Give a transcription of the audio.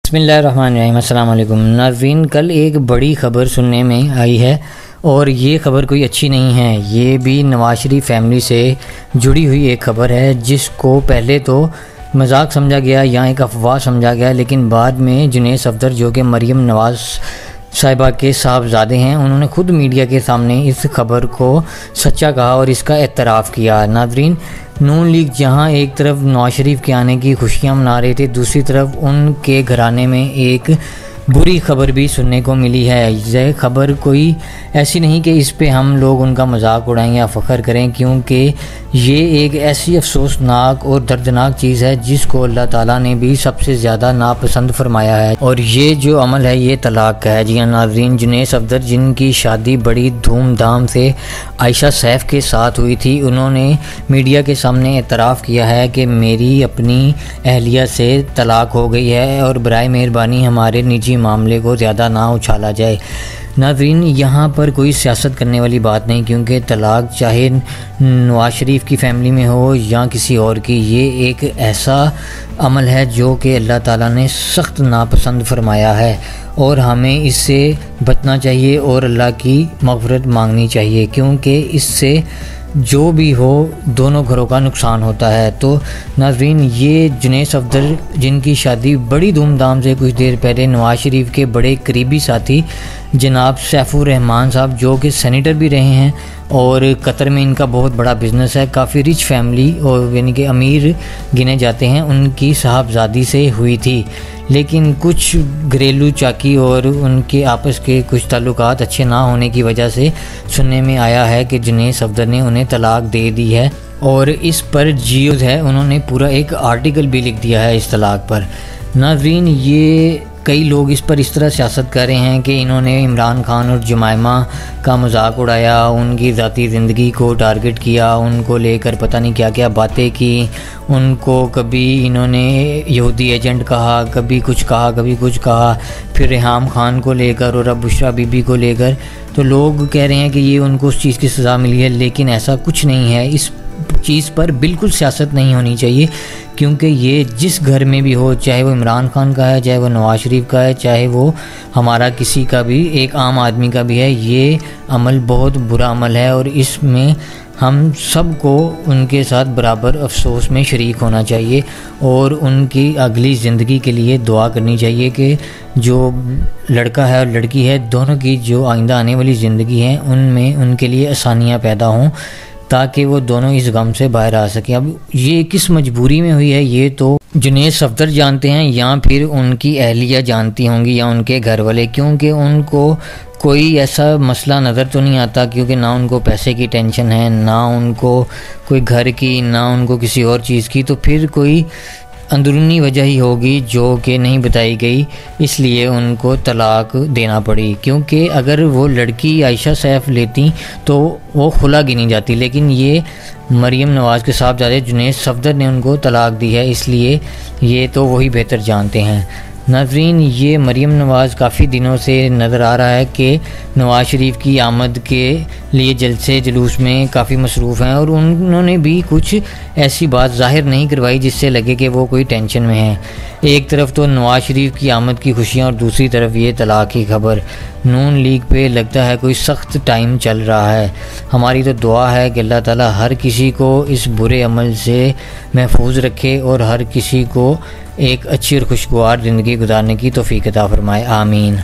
बिस्मिल्लाहिर्रहमानिर्रहीम। अस्सलाम वालेकुम नाज़रीन, कल एक बड़ी ख़बर सुनने में आई है और ये ख़बर कोई अच्छी नहीं है। ये भी नवाज शरीफ फैमिली से जुड़ी हुई एक ख़बर है जिसको पहले तो मजाक समझा गया या एक अफवाह समझा गया, लेकिन बाद में जुनैद सफदर जो कि मरीम नवाज़ साहिबा के साहबजादे हैं, उन्होंने खुद मीडिया के सामने इस खबर को सच्चा कहा और इसका एतराफ़ किया। नाज़रीन, नून लीग जहां एक तरफ नवाज शरीफ के आने की खुशियां मना रहे थे, दूसरी तरफ उनके घराने में एक बुरी खबर भी सुनने को मिली है। यह खबर कोई ऐसी नहीं कि इस पे हम लोग उनका मजाक उड़ाएं या फ़ख्र करें, क्योंकि ये एक ऐसी अफसोसनाक और दर्दनाक चीज़ है जिसको अल्लाह ताला ने भी सबसे ज़्यादा नापसंद फरमाया है, और ये जो अमल है ये तलाक का है। जी हाँ नाज़रीन, जुनैद सफदर जिनकी शादी बड़ी धूमधाम से आयशा सैफ के साथ हुई थी, उन्होंने मीडिया के सामने एतराफ़ किया है कि मेरी अपनी अहलिया से तलाक हो गई है और बराए मेहरबानी हमारे निजी मामले को ज़्यादा ना उछाला जाए। नाज़रीन, यहाँ पर कोई सियासत करने वाली बात नहीं, क्योंकि तलाक चाहे नवाज शरीफ की फ़ैमिली में हो या किसी और की, ये एक ऐसा अमल है जो कि अल्लाह ताला ने सख्त नापसंद फरमाया है और हमें इससे बचना चाहिए और अल्लाह की मग़फ़िरत मांगनी चाहिए, क्योंकि इससे जो भी हो दोनों घरों का नुकसान होता है। तो नाज़रीन, ये जुनैद सफदर जिनकी शादी बड़ी धूमधाम से कुछ देर पहले नवाज शरीफ के बड़े करीबी साथी जनाब सैफुर रहमान साहब, जो कि सेनेटर भी रहे हैं और कतर में इनका बहुत बड़ा बिज़नेस है, काफ़ी रिच फैमिली और यानी कि अमीर गिने जाते हैं, उनकी साहबजादी से हुई थी। लेकिन कुछ घरेलू चाकी और उनके आपस के कुछ ताल्लुकात अच्छे ना होने की वजह से सुनने में आया है कि जुनैद सफदर ने उन्हें तलाक दे दी है, और इस पर जियो है उन्होंने पूरा एक आर्टिकल भी लिख दिया है इस तलाक पर। नाज़रीन, ये कई लोग इस पर इस तरह सियासत कर रहे हैं कि इन्होंने इमरान खान और जुमैमा का मजाक उड़ाया, उनकी ज़ाती ज़िंदगी को टारगेट किया, उनको लेकर पता नहीं क्या क्या बातें की, उनको कभी इन्होंने यहूदी एजेंट कहा, कभी कुछ कहा, कभी कुछ कहा, फिर रेहाम खान को लेकर और अब बुशरा बीबी को लेकर। तो लोग कह रहे हैं कि ये उनको उस चीज़ की सज़ा मिली है, लेकिन ऐसा कुछ नहीं है। इस चीज़ पर बिल्कुल सियासत नहीं होनी चाहिए, क्योंकि ये जिस घर में भी हो, चाहे वो इमरान खान का है, चाहे वो नवाज शरीफ का है, चाहे वो हमारा किसी का भी एक आम आदमी का भी है, ये अमल बहुत बुरा अमल है और इसमें हम सबको उनके साथ बराबर अफसोस में शरीक होना चाहिए और उनकी अगली ज़िंदगी के लिए दुआ करनी चाहिए कि जो लड़का है और लड़की है, दोनों की जो आइंदा आने वाली ज़िंदगी है उनमें उनके लिए आसानियाँ पैदा हों, ताकि वो दोनों इस गम से बाहर आ सकें। अब ये किस मजबूरी में हुई है ये तो जुनैद सफदर जानते हैं या फिर उनकी अहलिया जानती होंगी या उनके घर वाले, क्योंकि उनको कोई ऐसा मसला नज़र तो नहीं आता, क्योंकि ना उनको पैसे की टेंशन है, ना उनको कोई घर की, ना उनको किसी और चीज़ की। तो फिर कोई अंदरूनी वजह ही होगी जो कि नहीं बताई गई, इसलिए उनको तलाक देना पड़ी। क्योंकि अगर वो लड़की आयशा सैफ लेती तो वो खुला गिनी जाती, लेकिन ये मरीम नवाज़ के साहबजादे जुनैद सफदर ने उनको तलाक दी है, इसलिए ये तो वही बेहतर जानते हैं। नाज़रीन, ये मरीम नवाज़ काफ़ी दिनों से नज़र आ रहा है कि नवाज शरीफ की आमद के लिए जलसे जुलूस में काफ़ी मसरूफ़ हैं और उन्होंने भी कुछ ऐसी बात ज़ाहिर नहीं करवाई जिससे लगे कि वो कोई टेंशन में है। एक तरफ तो नवाज शरीफ की आमद की खुशियाँ और दूसरी तरफ ये तलाक की खबर। नून लीग पे लगता है कोई सख्त टाइम चल रहा है। हमारी तो दुआ है कि अल्लाह ताला हर किसी को इस बुरे अमल से महफूज रखे और हर किसी को एक अच्छी और खुशगवार ज़िंदगी गुजारने की तौफीक अता फरमाए। आमीन।